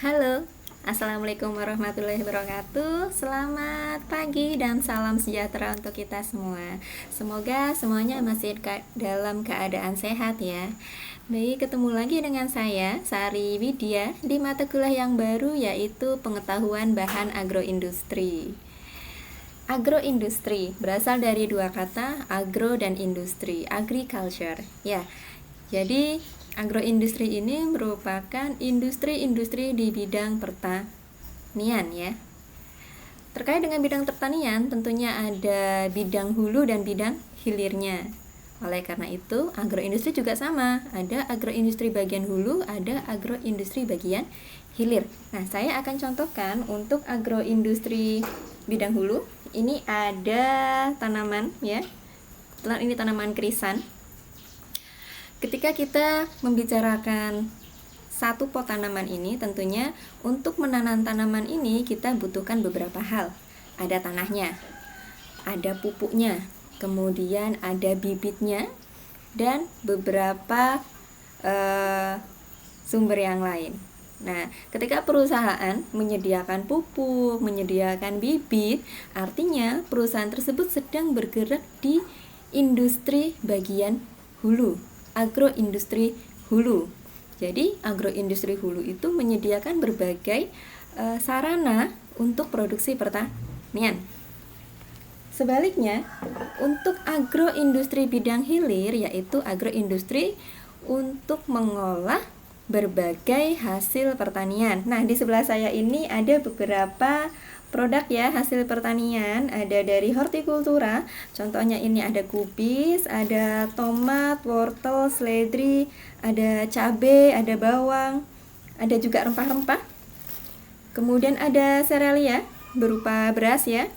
Halo, Assalamualaikum warahmatullahi wabarakatuh. Selamat pagi dan salam sejahtera untuk kita semua. Semoga semuanya masih dalam keadaan sehat ya. Baik, ketemu lagi dengan saya, Sari Widya, di mata kuliah yang baru yaitu Pengetahuan Bahan Agroindustri. Agroindustri berasal dari dua kata, agro dan industri, agriculture. Ya, jadi agroindustri ini merupakan industri-industri di bidang pertanian ya. Terkait dengan bidang pertanian, tentunya ada bidang hulu dan bidang hilirnya. Oleh karena itu, agroindustri juga sama. Ada agroindustri bagian hulu, ada agroindustri bagian hilir. Nah, saya akan contohkan untuk agroindustri bidang hulu. Ini ada tanaman ya. Ini tanaman krisan. Ketika kita membicarakan satu pot tanaman ini, tentunya untuk menanam tanaman ini kita butuhkan beberapa hal. Ada tanahnya, ada pupuknya, kemudian ada bibitnya, dan beberapa sumber yang lain. Nah, ketika perusahaan menyediakan pupuk, menyediakan bibit, artinya perusahaan tersebut sedang bergerak di industri bagian hulu, agroindustri hulu. Jadi agroindustri hulu itu menyediakan berbagai sarana untuk produksi pertanian. Sebaliknya, untuk agroindustri bidang hilir yaitu agroindustri untuk mengolah berbagai hasil pertanian. Nah, di sebelah saya ini ada beberapa produk ya hasil pertanian, ada dari hortikultura, contohnya ini ada kubis, ada tomat, wortel, seledri, ada cabai, ada bawang, ada juga rempah-rempah. Kemudian ada serealia berupa beras ya,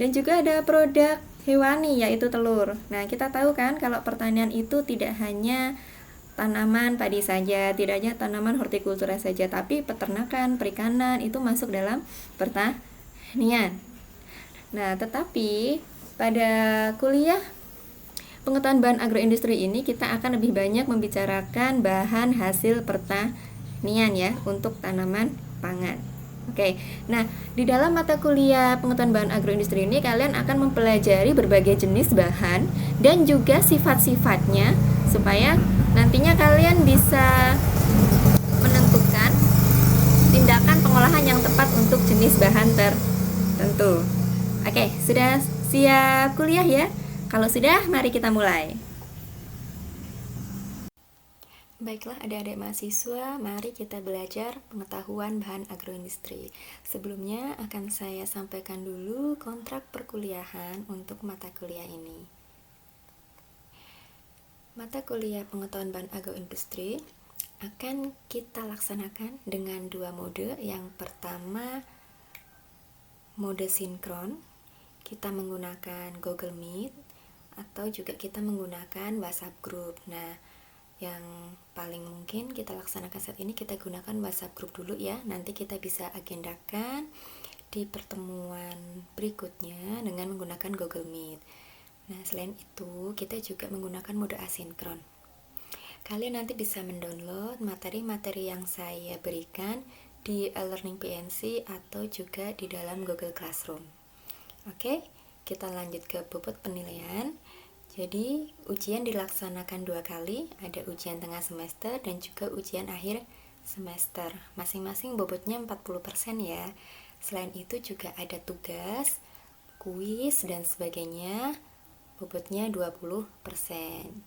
dan juga ada produk hewani yaitu telur. Nah, kita tahu kan kalau pertanian itu tidak hanya tanaman padi saja, tidak hanya tanaman hortikultura saja, tapi peternakan, perikanan itu masuk dalam pertanian. Nah, tetapi pada kuliah pengetahuan bahan agroindustri ini kita akan lebih banyak membicarakan bahan hasil pertanian ya untuk tanaman pangan. Oke, nah di dalam mata kuliah pengetahuan bahan agroindustri ini kalian akan mempelajari berbagai jenis bahan dan juga sifat-sifatnya supaya nantinya kalian bisa menentukan tindakan pengolahan yang tepat untuk jenis bahan tertentu. Oke, sudah siap kuliah ya? Kalau sudah, mari kita mulai. Baiklah adik-adik mahasiswa, mari kita belajar pengetahuan bahan agroindustri. Sebelumnya akan saya sampaikan dulu kontrak perkuliahan untuk mata kuliah ini. Mata kuliah pengetahuan bahan agroindustri akan kita laksanakan dengan dua mode. Yang pertama, mode sinkron. Kita menggunakan Google Meet atau juga kita menggunakan WhatsApp Group. Nah, yang paling mungkin kita laksanakan saat ini kita gunakan WhatsApp Group dulu ya. Nanti kita bisa agendakan di pertemuan berikutnya dengan menggunakan Google Meet. Nah, selain itu kita juga menggunakan mode asinkron. Kalian nanti bisa mendownload materi-materi yang saya berikan di e-learning PNC atau juga di dalam Google Classroom. Oke, kita lanjut ke bobot penilaian. Jadi, ujian dilaksanakan 2 kali, ada ujian tengah semester dan juga ujian akhir semester. Masing-masing bobotnya 40% ya. Selain itu juga ada tugas, kuis, dan sebagainya, bobotnya 20%.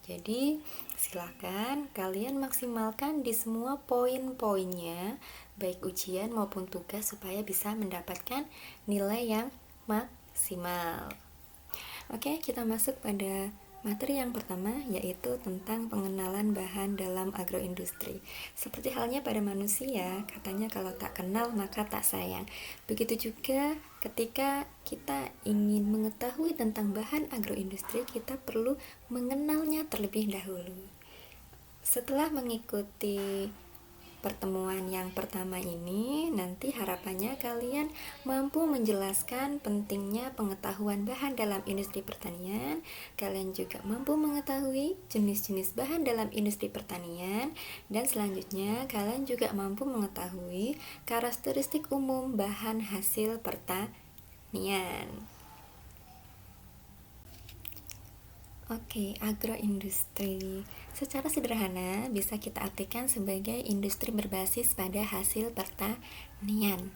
Jadi, silakan kalian maksimalkan di semua poin-poinnya, baik ujian maupun tugas, supaya bisa mendapatkan nilai yang maksimal. Oke, kita masuk pada materi yang pertama, yaitu tentang pengenalan bahan dalam agroindustri. Seperti halnya pada manusia, katanya kalau tak kenal maka tak sayang. Begitu juga ketika kita ingin mengetahui tentang bahan agroindustri, kita perlu mengenalnya terlebih dahulu. Setelah mengikuti pertemuan yang pertama ini nanti harapannya kalian mampu menjelaskan pentingnya pengetahuan bahan dalam industri pertanian. Kalian juga mampu mengetahui jenis-jenis bahan dalam industri pertanian, dan selanjutnya kalian juga mampu mengetahui karakteristik umum bahan hasil pertanian. Oke, agroindustri. Secara sederhana bisa kita artikan sebagai industri berbasis pada hasil pertanian.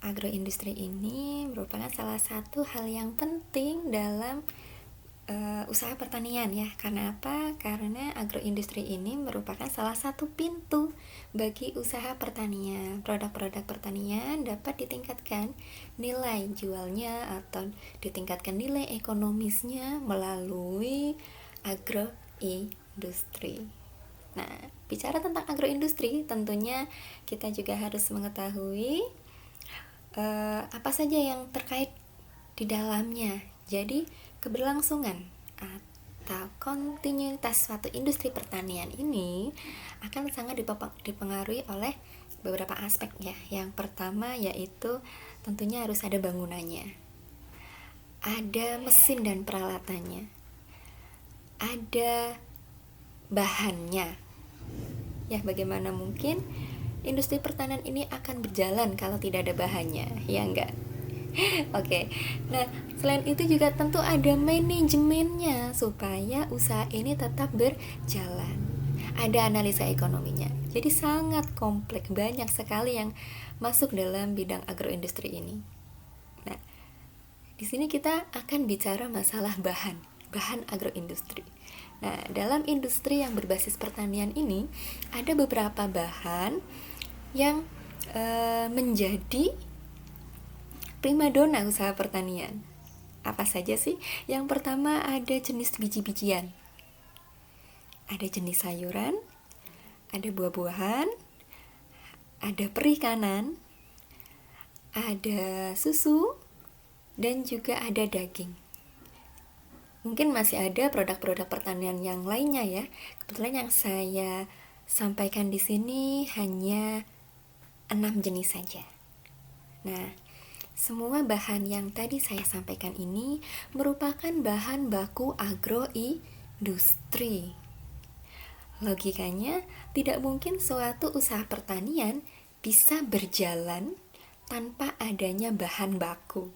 Agroindustri ini merupakan salah satu hal yang penting dalam usaha pertanian ya. Karena apa? Karena agroindustri ini merupakan salah satu pintu bagi usaha pertanian. Produk-produk pertanian dapat ditingkatkan nilai jualnya atau ditingkatkan nilai ekonomisnya melalui agroindustri. Nah, bicara tentang agroindustri, tentunya kita juga harus mengetahui apa saja yang terkait di dalamnya. Jadi, keberlangsungan atau kontinuitas suatu industri pertanian ini akan sangat dipengaruhi oleh beberapa aspek ya. Yang pertama yaitu tentunya harus ada bangunannya, ada mesin dan peralatannya, ada bahannya. Ya, bagaimana mungkin industri pertanian ini akan berjalan kalau tidak ada bahannya, ya enggak? Oke. Nah, selain itu juga tentu ada manajemennya supaya usaha ini tetap berjalan. Ada analisa ekonominya. Jadi sangat kompleks, banyak sekali yang masuk dalam bidang agroindustri ini. Nah, di sini kita akan bicara masalah bahan agroindustri. Nah, dalam industri yang berbasis pertanian ini ada beberapa bahan yang menjadi primadona usaha pertanian. Apa saja sih? Yang pertama ada jenis biji-bijian, ada jenis sayuran, ada buah-buahan, ada perikanan, ada susu, dan juga ada daging. Mungkin masih ada produk-produk pertanian yang lainnya ya. Kebetulan yang saya sampaikan di sini hanya 6 jenis saja. Nah, semua bahan yang tadi saya sampaikan ini merupakan bahan baku agroindustri. Logikanya, tidak mungkin suatu usaha pertanian bisa berjalan tanpa adanya bahan baku.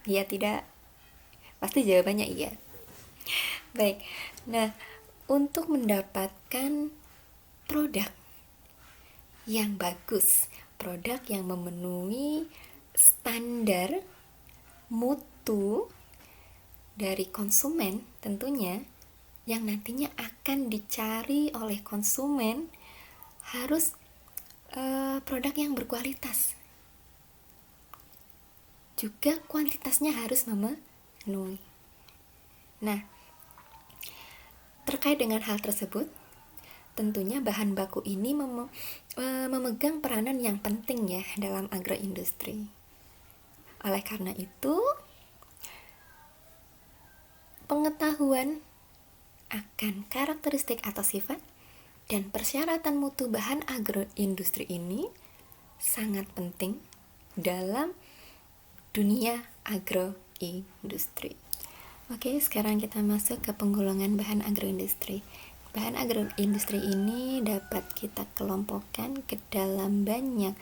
Ya tidak? Pasti jawabannya iya. Baik, nah untuk mendapatkan produk yang bagus, produk yang memenuhi standar mutu dari konsumen tentunya, yang nantinya akan dicari oleh konsumen harus produk yang berkualitas, juga kuantitasnya harus memenuhi. Nah, terkait dengan hal tersebut, tentunya bahan baku ini memegang peranan yang penting ya dalam agroindustri. Oleh karena itu, pengetahuan akan karakteristik atau sifat dan persyaratan mutu bahan agroindustri ini sangat penting dalam dunia agroindustri. Oke, sekarang kita masuk ke penggolongan bahan agroindustri. Bahan agroindustri ini dapat kita kelompokkan ke dalam banyak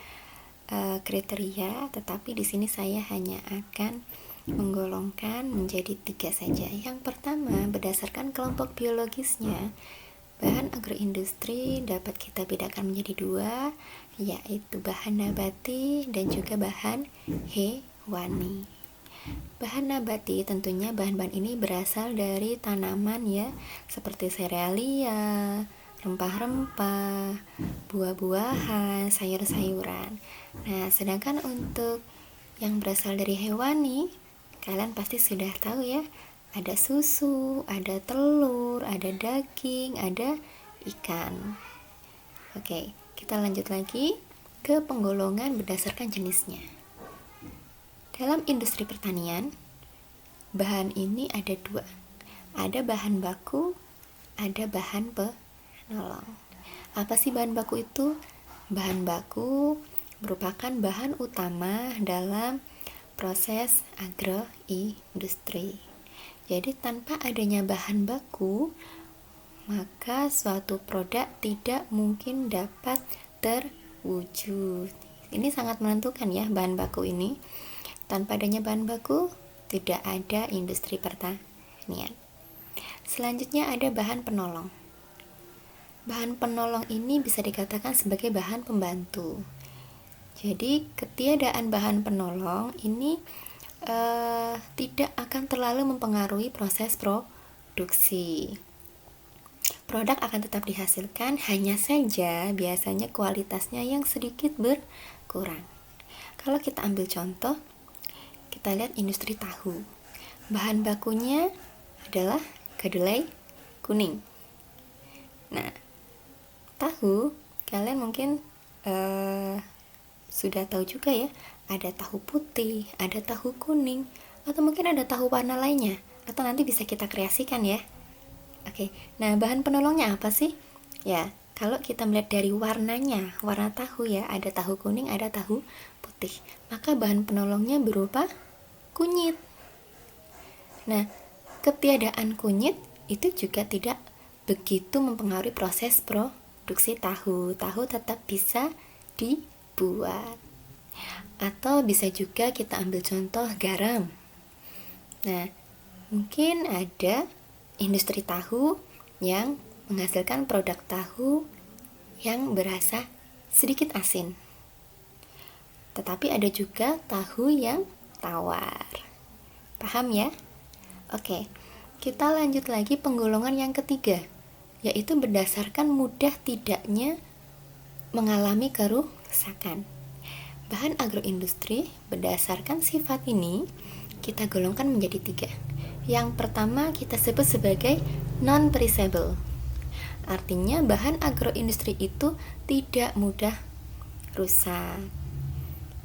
kriteria, tetapi di sini saya hanya akan menggolongkan menjadi 3 saja. Yang pertama, berdasarkan kelompok biologisnya, bahan agroindustri dapat kita bedakan menjadi 2, yaitu bahan nabati dan juga bahan hewani. Bahan nabati tentunya bahan-bahan ini berasal dari tanaman ya, seperti serealia, rempah-rempah, buah-buahan, sayur-sayuran. Nah, sedangkan untuk yang berasal dari hewani, kalian pasti sudah tahu ya, ada susu, ada telur, ada daging, ada ikan. Oke, kita lanjut lagi ke penggolongan berdasarkan jenisnya. Dalam industri pertanian, bahan ini ada 2. Ada bahan baku, ada bahan penolong. Apa sih bahan baku itu? Bahan baku merupakan bahan utama dalam proses agroindustri. Jadi tanpa adanya bahan baku, maka suatu produk tidak mungkin dapat terwujud. Ini sangat menentukan ya, bahan baku ini. Tanpa adanya bahan baku, tidak ada industri pertanian. Selanjutnya ada bahan penolong. Bahan penolong ini bisa dikatakan sebagai bahan pembantu. Jadi ketiadaan bahan penolong ini tidak akan terlalu mempengaruhi proses produksi. Produk akan tetap dihasilkan, hanya saja biasanya kualitasnya yang sedikit berkurang. Kalau kita ambil contoh, kita lihat industri tahu. Bahan bakunya adalah kedelai kuning. Nah, tahu kalian mungkin sudah tahu juga ya, ada tahu putih, ada tahu kuning, atau mungkin ada tahu warna lainnya, atau nanti bisa kita kreasikan ya. Oke, nah bahan penolongnya apa sih? Ya, kalau kita melihat dari warnanya, warna tahu ya, ada tahu kuning, ada tahu putih, maka bahan penolongnya berupa kunyit. Nah, ketiadaan kunyit itu juga tidak begitu mempengaruhi proses produksi tahu. Tahu tetap bisa dibuat. Atau bisa juga kita ambil contoh garam. Nah, mungkin ada industri tahu yang menghasilkan produk tahu yang berasa sedikit asin. Tetapi ada juga tahu yang tawar. Paham ya? Oke, kita lanjut lagi penggolongan yang ketiga, yaitu berdasarkan mudah tidaknya mengalami kerusakan. Bahan agroindustri berdasarkan sifat ini kita golongkan menjadi 3. Yang pertama kita sebut sebagai non-perishable. Artinya bahan agroindustri itu tidak mudah rusak.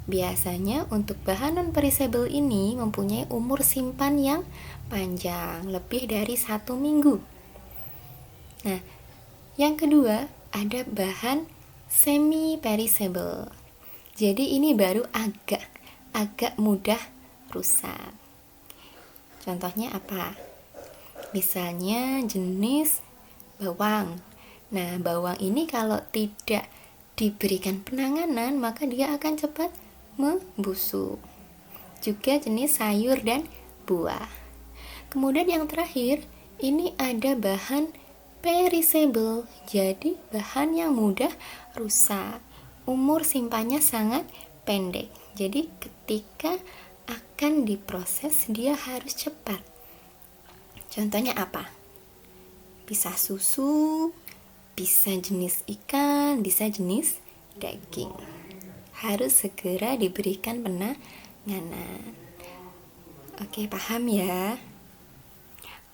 Biasanya untuk bahan non-perishable ini mempunyai umur simpan yang panjang, lebih dari 1 minggu. Nah, yang kedua ada bahan semi-perishable. Jadi ini baru agak mudah rusak. Contohnya apa? Misalnya jenis bawang. Nah, bawang ini kalau tidak diberikan penanganan, maka dia akan cepat membusuk. Juga jenis sayur dan buah. Kemudian yang terakhir, ini ada bahan perishable. Jadi bahan yang mudah rusak. Umur simpannya sangat pendek. Jadi ketika akan diproses dia harus cepat. Contohnya apa? Bisa susu, bisa jenis ikan, bisa jenis daging. Harus segera diberikan penanganan. Oke, paham ya?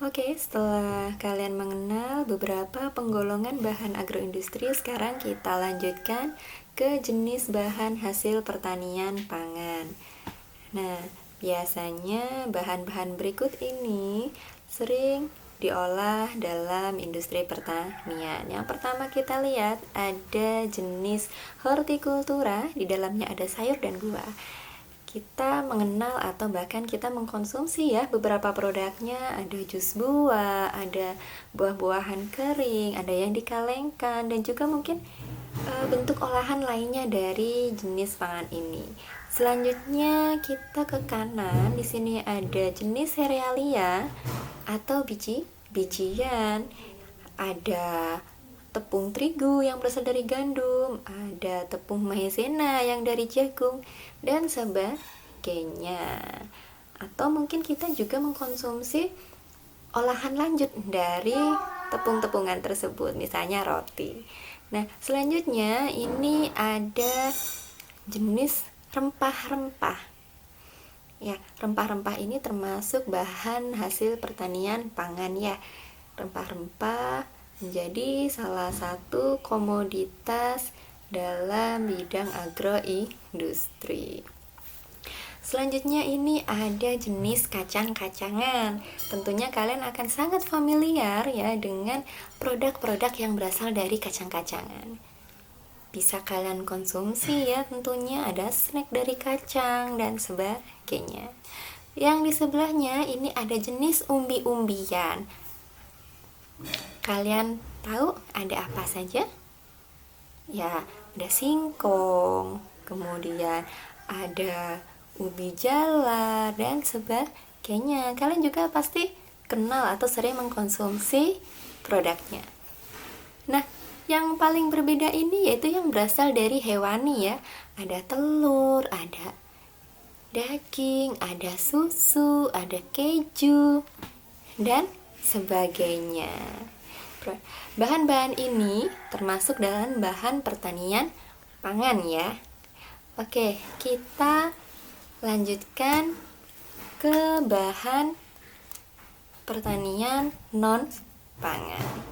Oke, setelah kalian mengenal beberapa penggolongan bahan agroindustri, sekarang kita lanjutkan ke jenis bahan hasil pertanian pangan. Nah, biasanya bahan-bahan berikut ini sering diolah dalam industri pertanian. Yang pertama kita lihat ada jenis hortikultura, di dalamnya ada sayur dan buah. Kita mengenal atau bahkan kita mengkonsumsi ya beberapa produknya, ada jus buah, ada buah-buahan kering, ada yang dikalengkan, dan juga mungkin bentuk olahan lainnya dari jenis pangan ini. Selanjutnya kita ke kanan, di sini ada jenis serealia atau biji-bijian, ada tepung terigu yang berasal dari gandum, ada tepung maizena yang dari jagung, dan sebagainya. Atau mungkin kita juga mengkonsumsi olahan lanjut dari tepung-tepungan tersebut, misalnya roti. Nah, selanjutnya ini ada jenis rempah-rempah. Ya, rempah-rempah ini termasuk bahan hasil pertanian pangan ya. Rempah-rempah menjadi salah satu komoditas dalam bidang agroindustri. Selanjutnya ini ada jenis kacang-kacangan. Tentunya kalian akan sangat familiar ya dengan produk-produk yang berasal dari kacang-kacangan. bisa kalian konsumsi ya, tentunya ada snack dari kacang dan sebagainya. Yang di sebelahnya ini ada jenis umbi-umbian. Kalian tahu ada apa saja? Ya, ada singkong, kemudian ada ubi jalar dan sebagainya. Kalian juga pasti kenal atau sering mengkonsumsi produknya. Nah, yang paling berbeda ini yaitu yang berasal dari hewani ya. Ada telur, ada daging, ada susu, ada keju, dan sebagainya. Bahan-bahan ini termasuk dalam bahan pertanian pangan ya. Oke, kita lanjutkan ke bahan pertanian non pangan.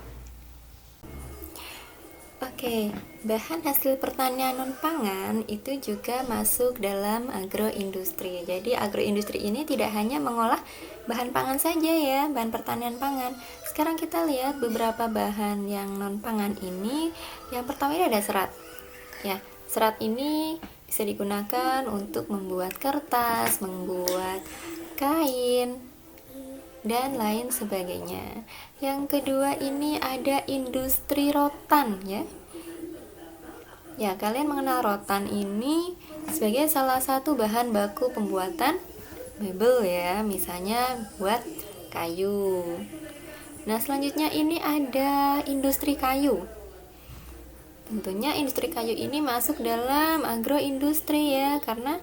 Oke, bahan hasil pertanian non-pangan itu juga masuk dalam agroindustri. Jadi agroindustri ini tidak hanya mengolah bahan pangan saja ya, bahan pertanian pangan. Sekarang kita lihat beberapa bahan yang non-pangan ini. Yang pertama ini ada serat. Ya, serat ini bisa digunakan untuk membuat kertas, membuat kain, dan lain sebagainya. Yang kedua ini ada industri rotan ya. Ya, kalian mengenal rotan ini sebagai salah satu bahan baku pembuatan mebel ya, misalnya buat kayu. Nah, selanjutnya ini ada industri kayu. Tentunya industri kayu ini masuk dalam agroindustri ya, karena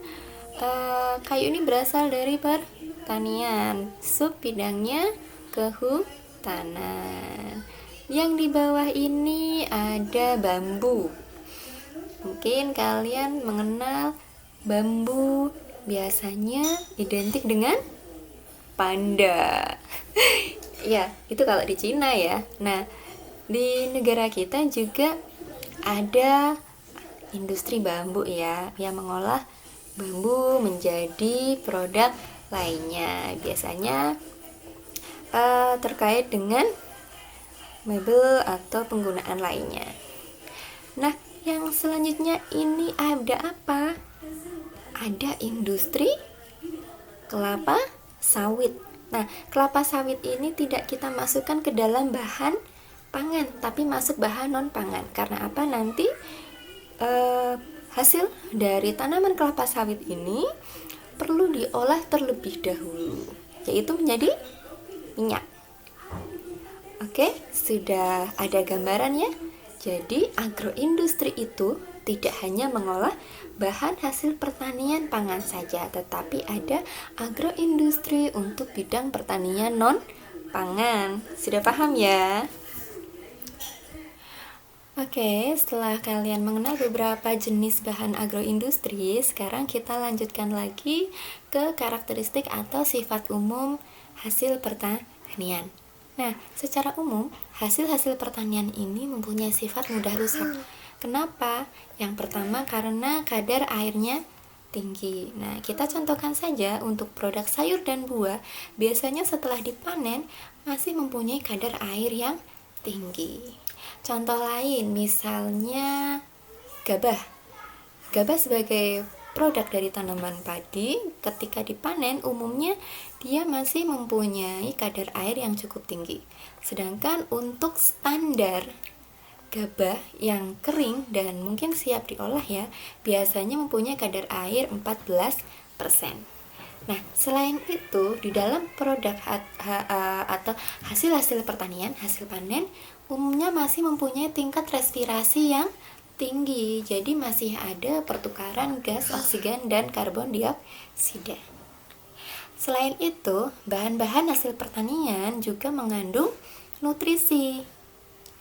kayu ini berasal dari pertanian, sub bidangnya kehutanan. Yang di bawah ini ada bambu. Mungkin kalian mengenal bambu biasanya identik dengan panda. Ya, itu kalau di Cina ya. Nah, di negara kita juga ada industri bambu ya, yang mengolah bambu menjadi produk lainnya. Biasanya terkait dengan mebel atau penggunaan lainnya. Nah, yang selanjutnya ini ada apa? Ada industri kelapa sawit. Nah, kelapa sawit ini tidak kita masukkan ke dalam bahan pangan, tapi masuk bahan non pangan. Karena apa? Nanti hasil dari tanaman kelapa sawit ini perlu diolah terlebih dahulu, yaitu menjadi minyak. Oke, sudah ada gambarannya. Jadi agroindustri itu tidak hanya mengolah bahan hasil pertanian pangan saja, tetapi ada agroindustri untuk bidang pertanian non pangan. Sudah paham ya? Oke, setelah kalian mengenal beberapa jenis bahan agroindustri, sekarang kita lanjutkan lagi ke karakteristik atau sifat umum hasil pertanian. Nah, secara umum, hasil-hasil pertanian ini mempunyai sifat mudah rusak. Kenapa? Yang pertama karena kadar airnya tinggi. Nah, kita contohkan saja untuk produk sayur dan buah, biasanya setelah dipanen masih mempunyai kadar air yang tinggi. Contoh lain, misalnya gabah. Gabah sebagai produk dari tanaman padi, ketika dipanen umumnya dia masih mempunyai kadar air yang cukup tinggi. Sedangkan untuk standar gabah yang kering dan mungkin siap diolah ya, biasanya mempunyai kadar air 14%. Nah, selain itu di dalam produk atau hasil-hasil pertanian, hasil panen umumnya masih mempunyai tingkat respirasi yang tinggi, jadi masih ada pertukaran gas oksigen dan karbon dioksida. Selain itu, bahan-bahan hasil pertanian juga mengandung nutrisi.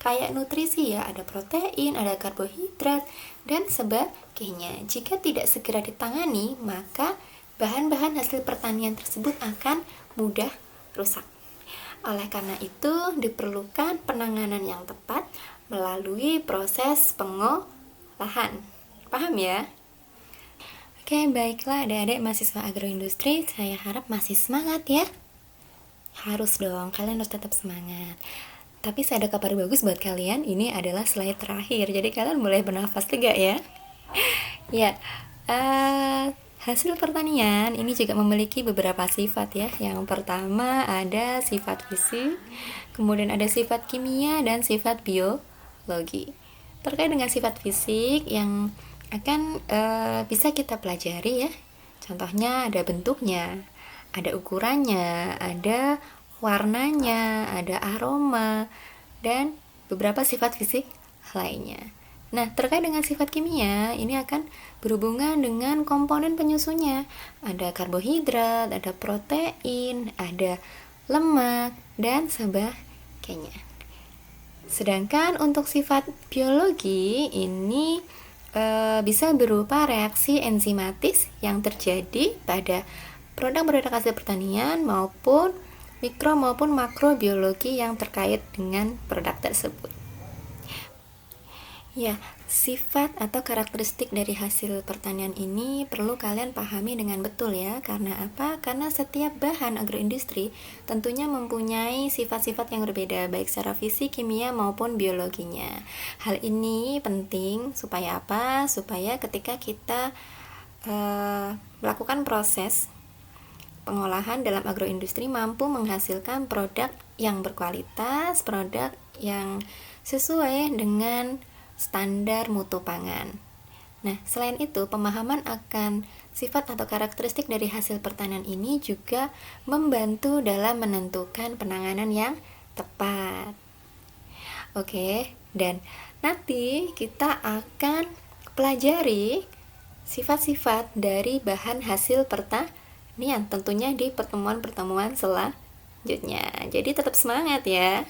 Kayak nutrisi ya, ada protein, ada karbohidrat, dan sebagainya. Jika tidak segera ditangani, maka bahan-bahan hasil pertanian tersebut akan mudah rusak. Oleh karena itu, diperlukan penanganan yang tepat melalui proses pengolahan. Paham ya? Oke, baiklah adik-adik mahasiswa agroindustri, saya harap masih semangat ya. Harus dong, kalian harus tetap semangat. Tapi saya ada kabar bagus buat kalian, ini adalah slide terakhir, jadi kalian boleh bernafas lega ya. Ya, hasil pertanian ini juga memiliki beberapa sifat ya. Yang pertama ada sifat fisik, kemudian ada sifat kimia dan sifat biologi. Terkait dengan sifat fisik yang akan bisa kita pelajari ya. Contohnya ada bentuknya, ada ukurannya, ada warnanya, ada aroma, dan beberapa sifat fisik lainnya. Nah, terkait dengan sifat kimia, ini akan berhubungan dengan komponen penyusunnya. Ada karbohidrat, ada protein, ada lemak, dan sebagainya. Sedangkan untuk sifat biologi, ini bisa berupa reaksi enzimatis yang terjadi pada produk-produk hasil pertanian maupun mikro maupun makrobiologi yang terkait dengan produk tersebut. Ya, sifat atau karakteristik dari hasil pertanian ini perlu kalian pahami dengan betul ya. Karena apa? Karena setiap bahan agroindustri tentunya mempunyai sifat-sifat yang berbeda, baik secara fisik, kimia maupun biologinya. Hal ini penting supaya apa? Supaya ketika kita melakukan proses pengolahan dalam agroindustri mampu menghasilkan produk yang berkualitas, produk yang sesuai dengan standar mutu pangan. Nah, selain itu, pemahaman akan sifat atau karakteristik dari hasil pertanian ini juga membantu dalam menentukan penanganan yang tepat. Oke, dan nanti kita akan pelajari sifat-sifat dari bahan hasil pertanian tentunya di pertemuan-pertemuan selanjutnya. Jadi tetap semangat ya.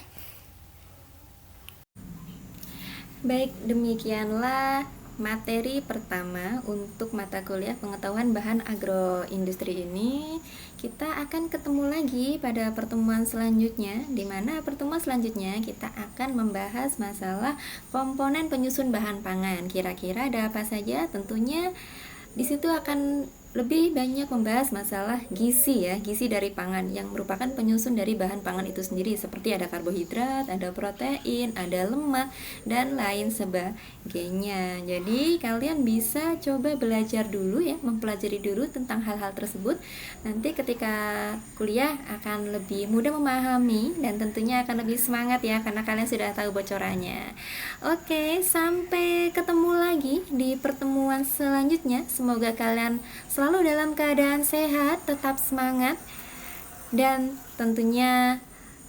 Baik, demikianlah materi pertama untuk mata kuliah pengetahuan bahan agroindustri ini. Kita akan ketemu lagi pada pertemuan selanjutnya, di mana pertemuan selanjutnya kita akan membahas masalah komponen penyusun bahan pangan. Kira-kira ada apa saja? Tentunya di situ akan lebih banyak membahas masalah gizi ya, gizi dari pangan yang merupakan penyusun dari bahan pangan itu sendiri, seperti ada karbohidrat, ada protein, ada lemak, dan lain sebagainya. Jadi kalian bisa coba belajar dulu ya, mempelajari dulu tentang hal-hal tersebut. Nanti ketika kuliah akan lebih mudah memahami dan tentunya akan lebih semangat ya, karena kalian sudah tahu bocorannya. Oke, sampai ketemu lagi di pertemuan selanjutnya. Semoga kalian selalu dalam keadaan sehat, tetap semangat, dan tentunya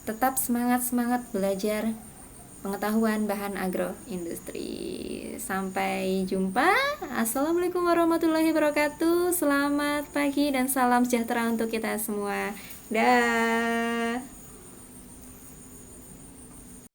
tetap semangat belajar pengetahuan bahan agroindustri. Sampai jumpa. Assalamualaikum warahmatullahi wabarakatuh. Selamat pagi dan salam sejahtera untuk kita semua. Dah.